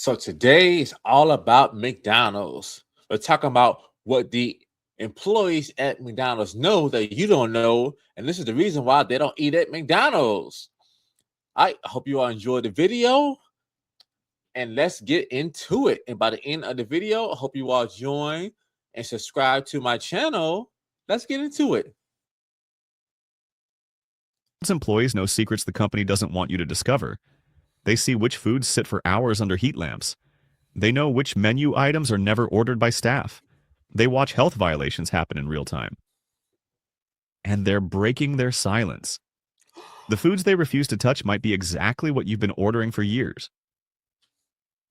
So today is all about McDonald's. We're talking about what the employees at McDonald's know that you don't know, and this is the reason why they don't eat at McDonald's. I hope you all enjoyed the video, and let's get into it. And by the end of the video, I hope you all join and subscribe to my channel. Let's get into it. Employees know secrets the company doesn't want you to discover. They see which foods sit for hours under heat lamps. They know which menu items are never ordered by staff. They watch health violations happen in real time. And they're breaking their silence. The foods they refuse to touch might be exactly what you've been ordering for years.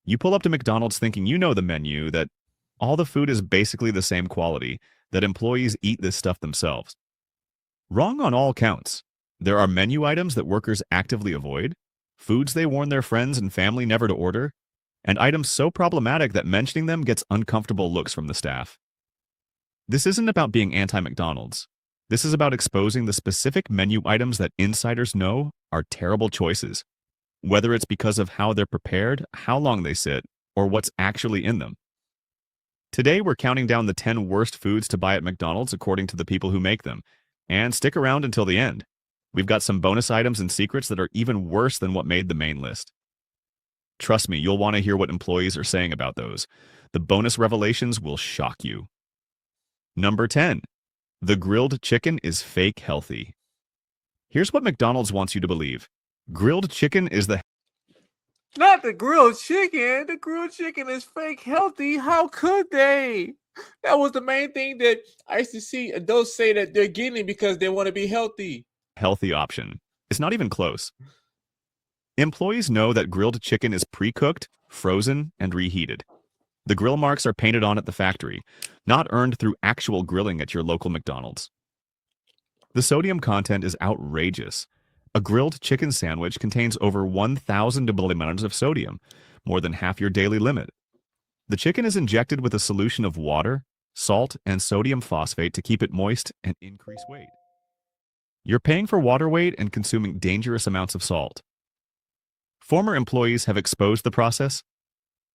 You pull up to McDonald's thinking you know the menu, that all the food is basically the same quality, that employees eat this stuff themselves. Wrong on all counts. There are menu items that workers actively avoid, foods they warn their friends and family never to order, and items so problematic that mentioning them gets uncomfortable looks from the staff. This isn't about being anti-McDonald's. This is about exposing the specific menu items that insiders know are terrible choices, whether it's because of how they're prepared, how long they sit, or what's actually in them. Today, we're counting down the 10 worst foods to buy at McDonald's according to the people who make them, and stick around until the end. We've got some bonus items and secrets that are even worse than what made the main list. Trust me, you'll want to hear what employees are saying about those. The bonus revelations will shock you. Number 10. The grilled chicken is fake healthy. Here's what McDonald's wants you to believe. Grilled chicken is the Not the grilled chicken. The grilled chicken is fake healthy. How could they? That was the main thing that I used to see adults say that they're getting because they want to be healthy. healthy option. It's not even close. Employees know that grilled chicken is pre-cooked, frozen, and reheated. The grill marks are painted on at the factory, not earned through actual grilling at your local McDonald's. The sodium content is outrageous. A grilled chicken sandwich contains over 1,000 milliliters of sodium, more than half your daily limit. The chicken is injected with a solution of water, salt, and sodium phosphate to keep it moist and increase weight. You're paying for water weight and consuming dangerous amounts of salt. Former employees have exposed the process.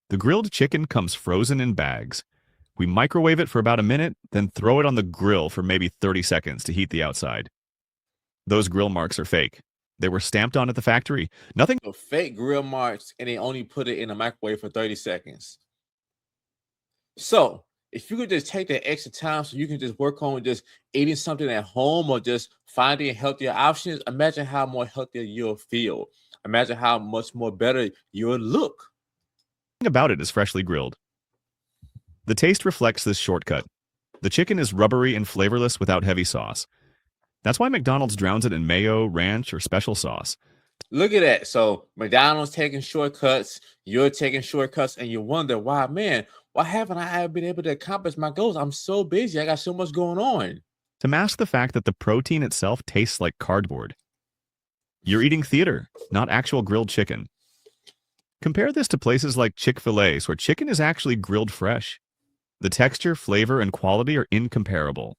The grilled chicken comes frozen in bags. We microwave it for about a minute, then throw it on the grill for maybe 30 seconds to heat the outside. Those grill marks are fake. They were stamped on at the factory. Nothing. So fake grill marks, and they only put it in the microwave for 30 seconds. So if you could just take that extra time so you can just work on just eating something at home or just finding healthier options, imagine how more healthier you'll feel. Imagine how much more better you'll look. About it is freshly grilled. The taste reflects this shortcut. The chicken is rubbery and flavorless without heavy sauce. That's why McDonald's drowns it in mayo, ranch, or special sauce. Look at that. So McDonald's taking shortcuts, you're taking shortcuts, and you wonder, why, man, why haven't I been able to accomplish my goals? I'm so busy. I got so much going on. To mask the fact that the protein itself tastes like cardboard. You're eating theater, not actual grilled chicken. Compare this to places like Chick-fil-A's, where chicken is actually grilled fresh. The texture, flavor, and quality are incomparable.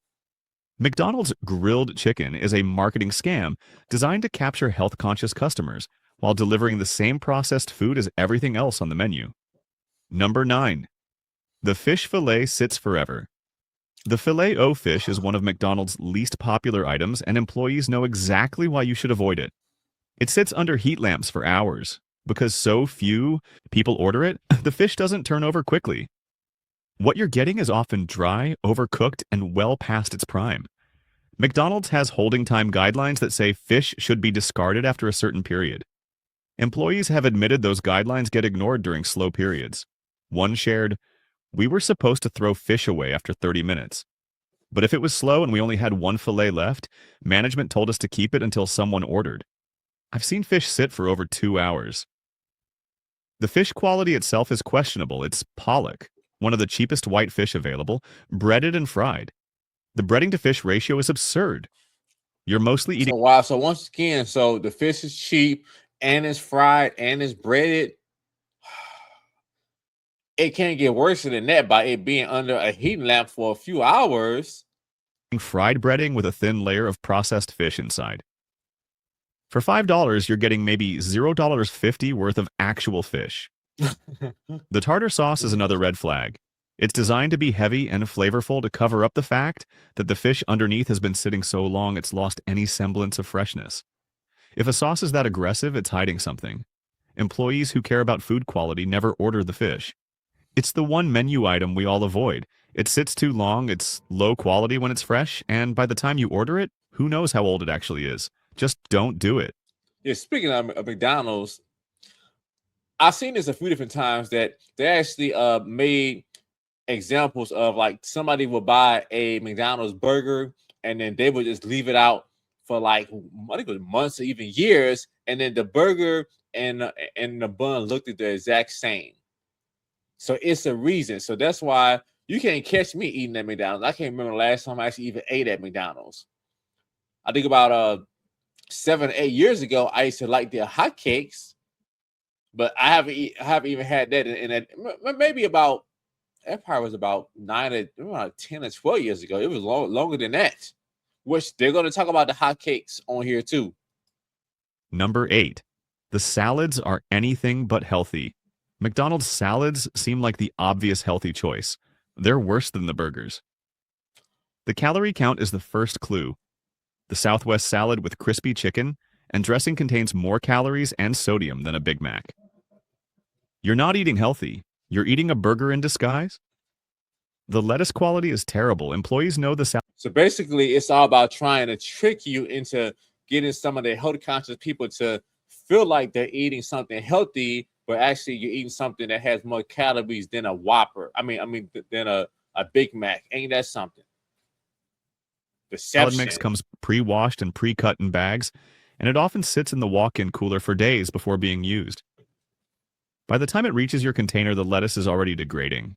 McDonald's grilled chicken is a marketing scam designed to capture health-conscious customers while delivering the same processed food as everything else on the menu. Number 9. The fish fillet sits forever. The filet-o fish is one of McDonald's least popular items, and employees know exactly why you should avoid it. It sits under heat lamps for hours. Because so few people order it, the fish doesn't turn over quickly. What you're getting is often dry, overcooked, and well past its prime. McDonald's has holding time guidelines that say fish should be discarded after a certain period. Employees have admitted those guidelines get ignored during slow periods. One shared, "We were supposed to throw fish away after 30 minutes. But if it was slow and we only had one fillet left, management told us to keep it until someone ordered. I've seen fish sit for over 2 hours." The fish quality itself is questionable. It's pollock, one of the cheapest white fish available, breaded and fried. The breading to fish ratio is absurd. You're mostly eating. So wow. So once again, so the fish is cheap and it's fried and it's breaded. It can't get worse than that by it being under a heat lamp for a few hours. Fried breading with a thin layer of processed fish inside. For $5, you're getting maybe $0.50 worth of actual fish. The tartar sauce is another red flag. It's designed to be heavy and flavorful to cover up the fact that the fish underneath has been sitting so long it's lost any semblance of freshness. If a sauce is that aggressive, it's hiding something. Employees who care about food quality never order the fish. It's the one menu item we all avoid. It sits too long, it's low quality when it's fresh, and by the time you order it, who knows how old it actually is. Just don't do it. Yeah, speaking of McDonald's, I've seen this a few different times that they actually made examples of like somebody would buy a McDonald's burger and then they would just leave it out for like I think it was months or even years, and then the burger and the bun looked at the exact same. So it's a reason. So that's why you can't catch me eating at McDonald's. I can't remember the last time I actually even ate at McDonald's. I think about 7 or 8 years ago, I used to like their hotcakes, but I haven't even had that maybe about that probably was about 10 or 12 years ago. It was longer than that. Which they're going to talk about the hotcakes on here too. Number 8. The salads are anything but healthy. McDonald's salads seem like the obvious healthy choice. They're worse than the burgers. The calorie count is the first clue. The Southwest salad with crispy chicken and dressing contains more calories and sodium than a Big Mac. You're not eating healthy. You're eating a burger in disguise? The lettuce quality is terrible. Employees know the salad. So basically, it's all about trying to trick you into getting some of the health conscious people to feel like they're eating something healthy, but actually you're eating something that has more calories than a Whopper. Than a Big Mac. Ain't that something? Deception. Salad mix comes pre-washed and pre-cut in bags, and it often sits in the walk-in cooler for days before being used. By the time it reaches your container, the lettuce is already degrading.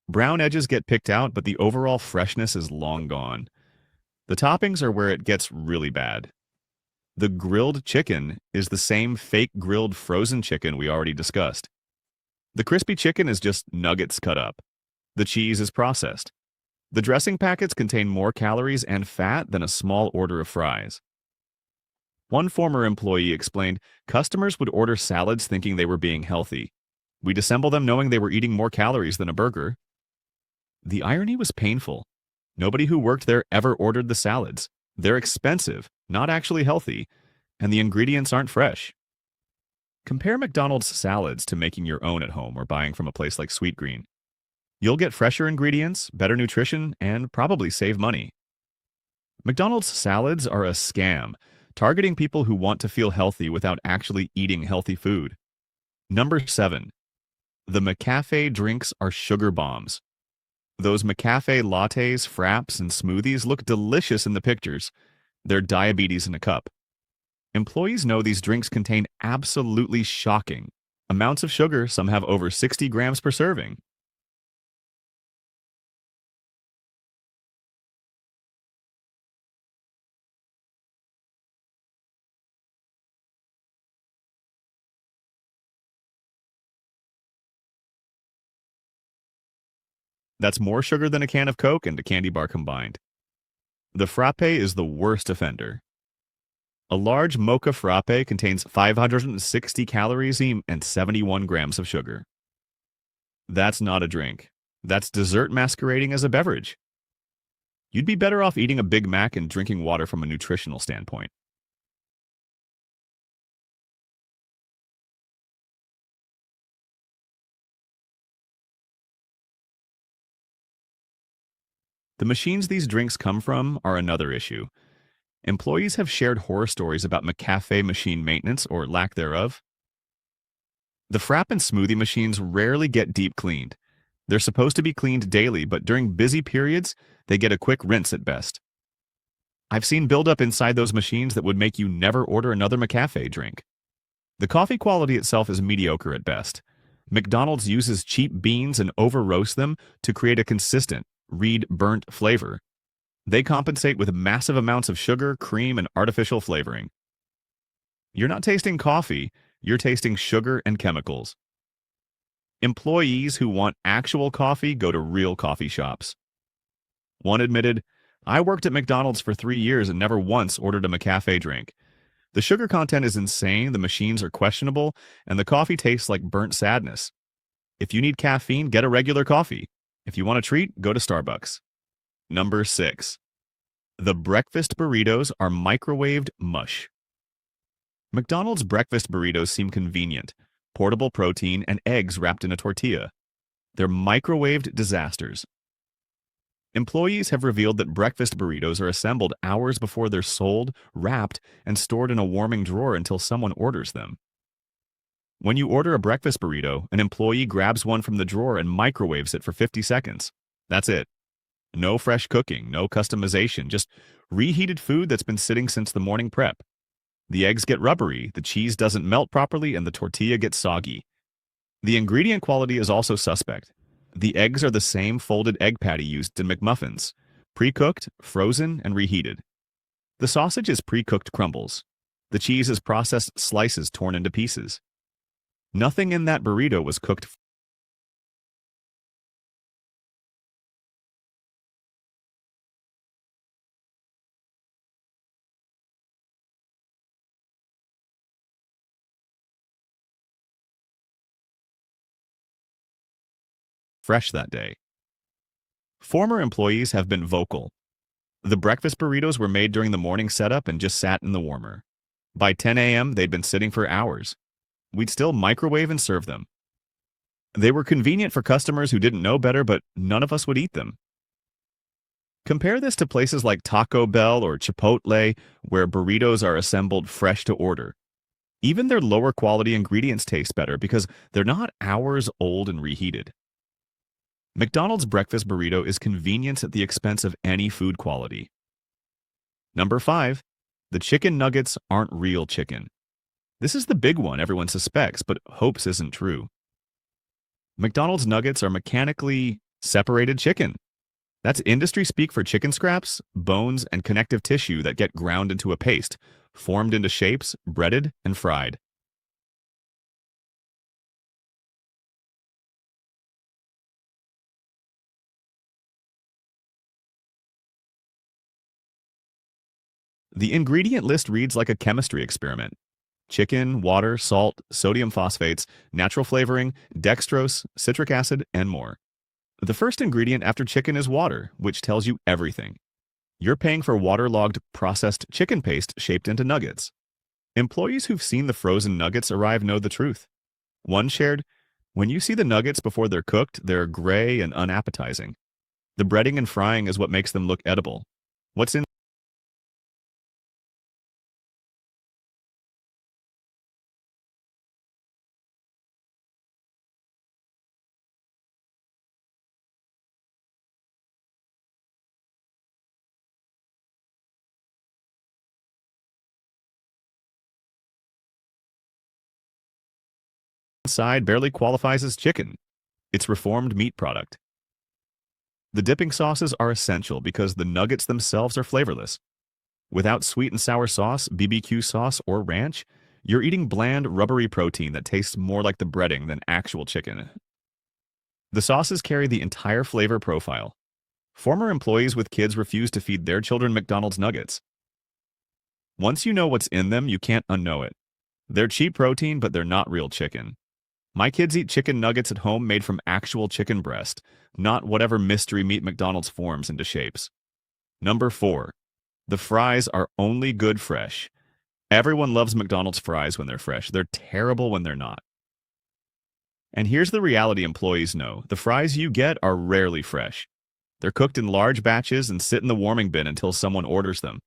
Brown edges get picked out, but the overall freshness is long gone. The toppings are where it gets really bad. The grilled chicken is the same fake grilled frozen chicken we already discussed. The crispy chicken is just nuggets cut up. The cheese is processed. The dressing packets contain more calories and fat than a small order of fries. One former employee explained, customers would order salads thinking they were being healthy. We'd assemble them knowing they were eating more calories than a burger. The irony was painful. Nobody who worked there ever ordered the salads. They're expensive, not actually healthy, and the ingredients aren't fresh. Compare McDonald's salads to making your own at home or buying from a place like Sweetgreen. You'll get fresher ingredients, better nutrition, and probably save money. McDonald's salads are a scam, targeting people who want to feel healthy without actually eating healthy food. Number 7. The McCafe drinks are sugar bombs. Those McCafe lattes, fraps, and smoothies look delicious in the pictures. They're diabetes in a cup. Employees know these drinks contain absolutely shocking amounts of sugar. Some have over 60 grams per serving. That's more sugar than a can of Coke and a candy bar combined. The frappe is the worst offender. A large mocha frappe contains 560 calories and 71 grams of sugar. That's not a drink. That's dessert masquerading as a beverage. You'd be better off eating a Big Mac and drinking water from a nutritional standpoint. The machines these drinks come from are another issue. Employees have shared horror stories about McCafe machine maintenance or lack thereof. The frap and smoothie machines rarely get deep cleaned. They're supposed to be cleaned daily, but during busy periods, they get a quick rinse at best. I've seen buildup inside those machines that would make you never order another McCafe drink. The coffee quality itself is mediocre at best. McDonald's uses cheap beans and over-roast them to create a consistent, read burnt flavor. They compensate with massive amounts of sugar, cream, and artificial flavoring. You're not tasting coffee, you're tasting sugar and chemicals. Employees who want actual coffee go to real coffee shops. One admitted, I worked at McDonald's for 3 years and never once ordered a McCafe drink. The sugar content is insane, the machines are questionable, and the coffee tastes like burnt sadness. If you need caffeine, get a regular coffee. If you want a treat, go to Starbucks. Number 6. The breakfast burritos are microwaved mush. McDonald's breakfast burritos seem convenient. Portable protein and eggs wrapped in a tortilla. They're microwaved disasters. Employees have revealed that breakfast burritos are assembled hours before they're sold, wrapped, and stored in a warming drawer until someone orders them. When you order a breakfast burrito, an employee grabs one from the drawer and microwaves it for 50 seconds. That's it. No fresh cooking, no customization, just reheated food that's been sitting since the morning prep. The eggs get rubbery, the cheese doesn't melt properly, and the tortilla gets soggy. The ingredient quality is also suspect. The eggs are the same folded egg patty used in McMuffins, pre-cooked, frozen, and reheated. The sausage is pre-cooked crumbles. The cheese is processed slices torn into pieces. Nothing in that burrito was cooked fresh that day. Former employees have been vocal. The breakfast burritos were made during the morning setup and just sat in the warmer. By 10 a.m., they'd been sitting for hours. We'd still microwave and serve them. They were convenient for customers who didn't know better, but none of us would eat them. Compare this to places like Taco Bell or Chipotle, where burritos are assembled fresh to order. Even their lower quality ingredients taste better because they're not hours old and reheated. McDonald's breakfast burrito is convenience at the expense of any food quality. Number 5. The chicken nuggets aren't real chicken. This is the big one everyone suspects, but hopes isn't true. McDonald's nuggets are mechanically separated chicken. That's industry speak for chicken scraps, bones, and connective tissue that get ground into a paste, formed into shapes, breaded, and fried. The ingredient list reads like a chemistry experiment. Chicken, water, salt, sodium phosphates, natural flavoring, dextrose, citric acid, and more. The first ingredient after chicken is water, which tells you everything. You're paying for waterlogged, processed chicken paste shaped into nuggets. Employees who've seen the frozen nuggets arrive know the truth. One shared, "When you see the nuggets before they're cooked, they're gray and unappetizing. The breading and frying is what makes them look edible. What's inside barely qualifies as chicken. It's reformed meat product." The dipping sauces are essential because the nuggets themselves are flavorless. Without sweet and sour sauce, BBQ sauce, or ranch, you're eating bland, rubbery protein that tastes more like the breading than actual chicken. The sauces carry the entire flavor profile. Former employees with kids refuse to feed their children McDonald's nuggets. Once you know what's in them, you can't unknow it. They're cheap protein, but they're not real chicken. My kids eat chicken nuggets at home made from actual chicken breast, not whatever mystery meat McDonald's forms into shapes. Number 4. The fries are only good fresh. Everyone loves McDonald's fries when they're fresh. They're terrible when they're not. And here's the reality employees know. The fries you get are rarely fresh. They're cooked in large batches and sit in the warming bin until someone orders them.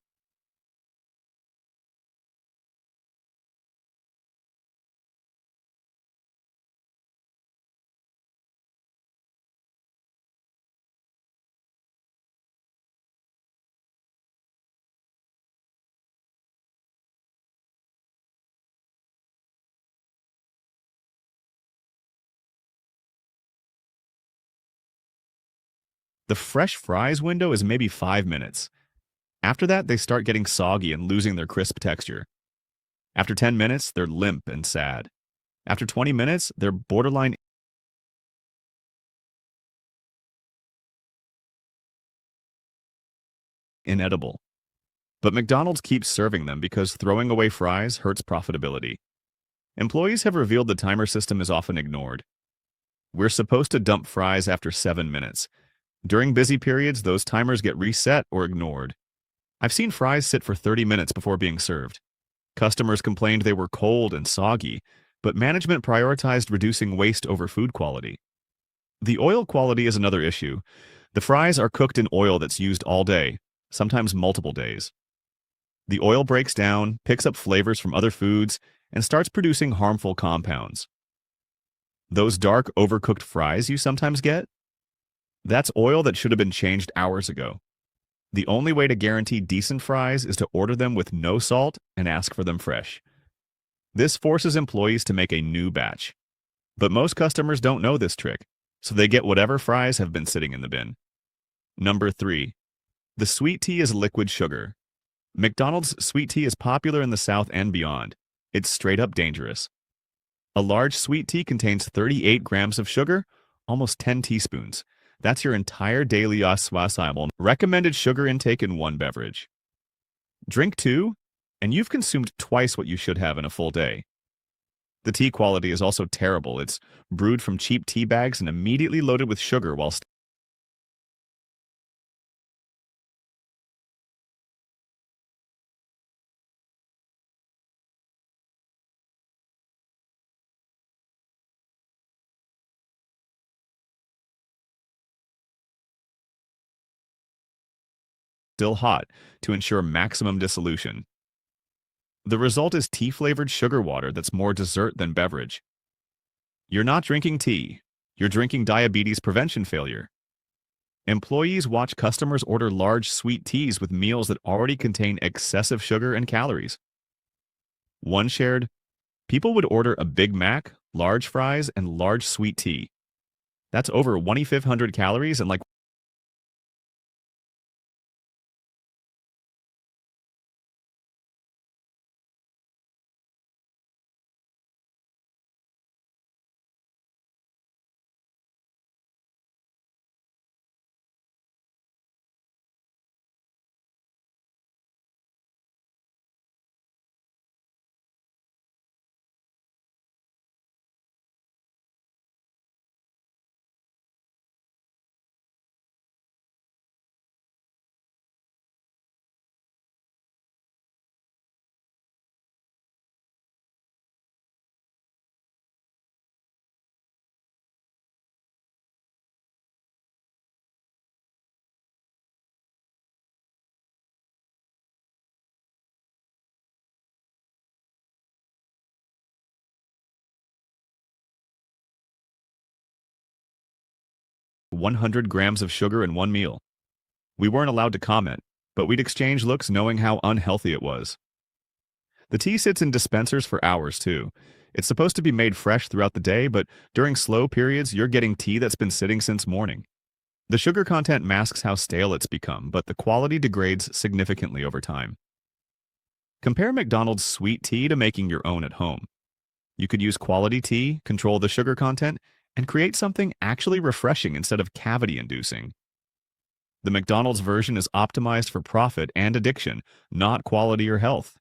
The fresh fries window is maybe 5 minutes. After that, they start getting soggy and losing their crisp texture. After 10 minutes, they're limp and sad. After 20 minutes, they're borderline inedible. But McDonald's keeps serving them because throwing away fries hurts profitability. Employees have revealed the timer system is often ignored. We're supposed to dump fries after 7 minutes. During busy periods, those timers get reset or ignored. I've seen fries sit for 30 minutes before being served. Customers complained they were cold and soggy, but management prioritized reducing waste over food quality. The oil quality is another issue. The fries are cooked in oil that's used all day, sometimes multiple days. The oil breaks down, picks up flavors from other foods, and starts producing harmful compounds. Those dark, overcooked fries you sometimes get? That's oil that should have been changed hours ago. The only way to guarantee decent fries is to order them with no salt and ask for them fresh. This forces employees to make a new batch. But most customers don't know this trick, so they get whatever fries have been sitting in the bin. Number 3. The sweet tea is liquid sugar. McDonald's sweet tea is popular in the South and beyond. It's straight up dangerous. A large sweet tea contains 38 grams of sugar, almost 10 teaspoons. That's your entire daily recommended sugar intake in one beverage. Drink 2, and you've consumed twice what you should have in a full day. The tea quality is also terrible. It's brewed from cheap tea bags and immediately loaded with sugar while still hot to ensure maximum dissolution. The result is tea-flavored sugar water that's more dessert than beverage. You're not drinking tea. You're drinking diabetes prevention failure. Employees watch customers order large sweet teas with meals that already contain excessive sugar and calories. One shared, people would order a Big Mac, large fries, and large sweet tea. That's over 2,500 calories and like $100 grams of sugar in one meal. We weren't allowed to comment, but we'd exchange looks knowing how unhealthy it was. The tea sits in dispensers for hours, too. It's supposed to be made fresh throughout the day, but during slow periods, you're getting tea that's been sitting since morning. The sugar content masks how stale it's become, but the quality degrades significantly over time. Compare McDonald's sweet tea to making your own at home. You could use quality tea, control the sugar content, and create something actually refreshing instead of cavity-inducing. The McDonald's version is optimized for profit and addiction, not quality or health.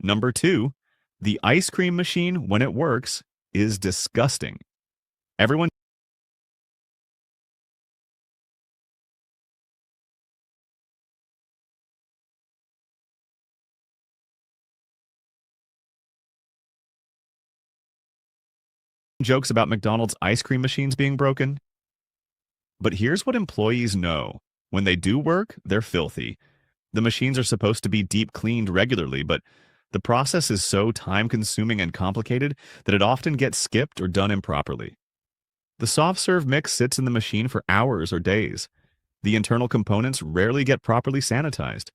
Number 2, the ice cream machine, when it works, is disgusting. Everyone jokes about McDonald's ice cream machines being broken. But here's what employees know. When they do work, they're filthy. The machines are supposed to be deep cleaned regularly, but the process is so time-consuming and complicated that it often gets skipped or done improperly. The soft-serve mix sits in the machine for hours or days. The internal components rarely get properly sanitized.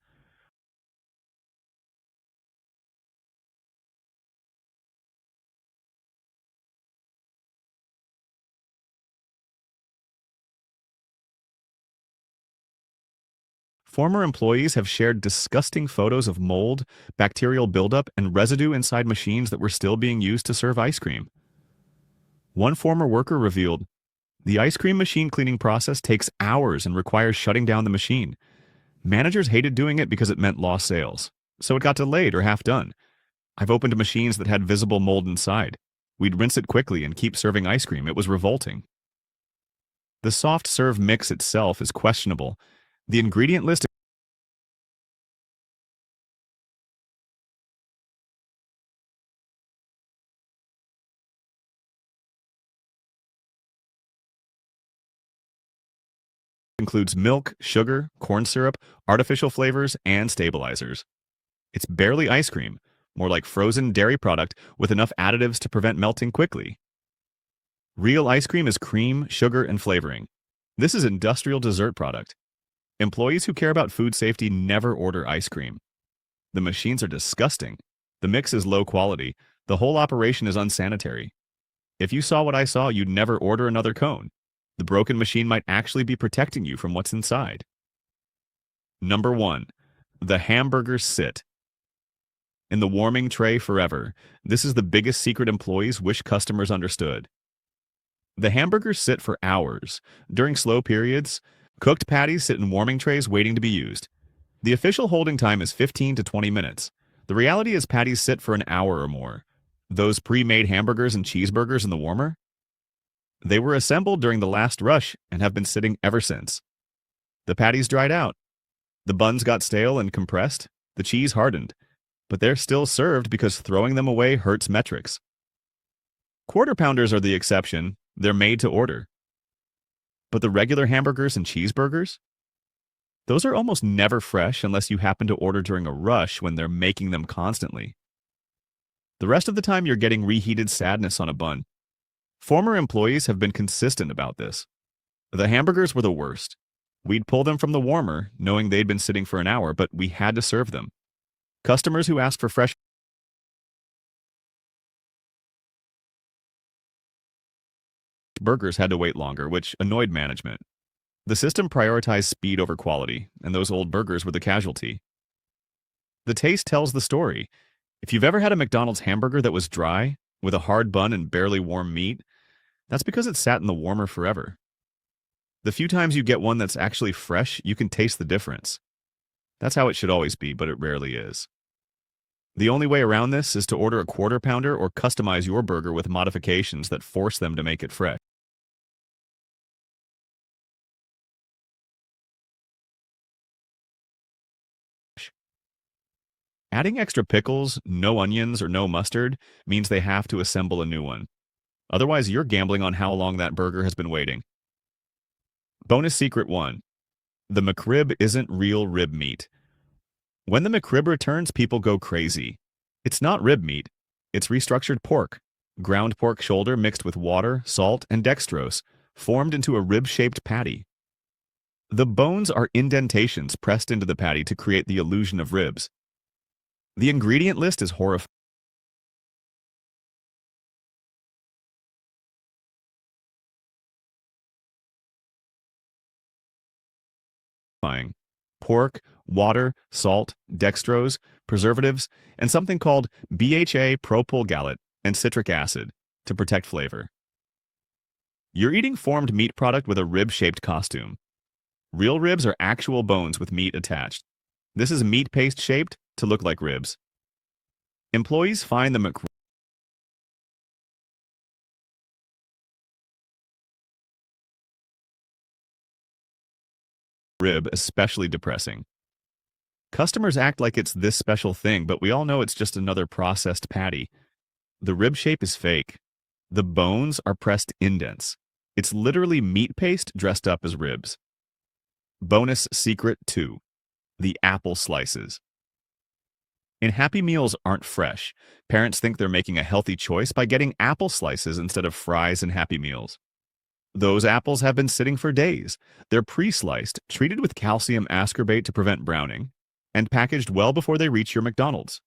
Former employees have shared disgusting photos of mold, bacterial buildup, and residue inside machines that were still being used to serve ice cream. One former worker revealed, "The ice cream machine cleaning process takes hours and requires shutting down the machine. Managers hated doing it because it meant lost sales, so it got delayed or half done. I've opened machines that had visible mold inside. We'd rinse it quickly and keep serving ice cream. It was revolting. The soft serve mix itself is questionable. The ingredient list includes milk, sugar, corn syrup, artificial flavors, and stabilizers. It's barely ice cream, more like frozen dairy product with enough additives to prevent melting quickly. Real ice cream is cream, sugar, and flavoring. This is industrial dessert product. Employees who care about food safety never order ice cream. The machines are disgusting. The mix is low quality. The whole operation is unsanitary. If you saw what I saw, you'd never order another cone. The broken machine might actually be protecting you from what's inside. Number 1. The hamburgers sit in the warming tray forever. This is the biggest secret employees wish customers understood. The hamburgers sit for hours. During slow periods, cooked patties sit in warming trays waiting to be used. The official holding time is 15 to 20 minutes. The reality is patties sit for an hour or more. Those pre-made hamburgers and cheeseburgers in the warmer? They were assembled during the last rush and have been sitting ever since. The patties dried out. The buns got stale and compressed. The cheese hardened. But they're still served because throwing them away hurts metrics. Quarter pounders are the exception. They're made to order. But the regular hamburgers and cheeseburgers? Those are almost never fresh unless you happen to order during a rush when they're making them constantly. The rest of the time you're getting reheated sadness on a bun. Former employees have been consistent about this. The hamburgers were the worst. We'd pull them from the warmer, knowing they'd been sitting for an hour, but we had to serve them. Customers who asked for fresh burgers had to wait longer, which annoyed management. The system prioritized speed over quality, and those old burgers were the casualty. The taste tells the story. If you've ever had a McDonald's hamburger that was dry, with a hard bun and barely warm meat, that's because it sat in the warmer forever. The few times you get one that's actually fresh, you can taste the difference. That's how it should always be, but it rarely is. The only way around this is to order a quarter pounder or customize your burger with modifications that force them to make it fresh. Adding extra pickles, no onions, or no mustard means they have to assemble a new one. Otherwise, you're gambling on how long that burger has been waiting. Bonus secret 1. The McRib isn't real rib meat. When the McRib returns, people go crazy. It's not rib meat. It's restructured pork. Ground pork shoulder mixed with water, salt, and dextrose, formed into a rib-shaped patty. The bones are indentations pressed into the patty to create the illusion of ribs. The ingredient list is horrifying. Pork, water, salt, dextrose, preservatives, and something called BHA propyl gallate and citric acid to protect flavor. You're eating formed meat product with a rib-shaped costume. Real ribs are actual bones with meat attached. This is meat paste shaped to look like ribs. Employees find the McRib especially depressing. Customers act like it's this special thing, but we all know it's just another processed patty. The rib shape is fake. The bones are pressed indents. It's literally meat paste dressed up as ribs. Bonus secret 2. The apple slices. In Happy Meals aren't fresh. Parents think they're making a healthy choice by getting apple slices instead of fries in Happy Meals. Those apples have been sitting for days. They're pre-sliced, treated with calcium ascorbate to prevent browning, and packaged well before they reach your McDonald's.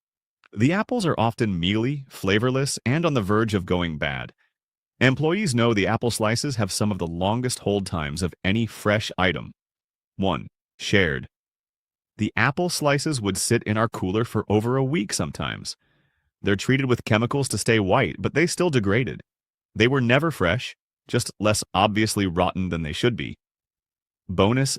The apples are often mealy, flavorless, and on the verge of going bad. Employees know the apple slices have some of the longest hold times of any fresh item. 1. Shared. The apple slices would sit in our cooler for over a week sometimes. They're treated with chemicals to stay white, but they still degraded. They were never fresh, just less obviously rotten than they should be. Bonus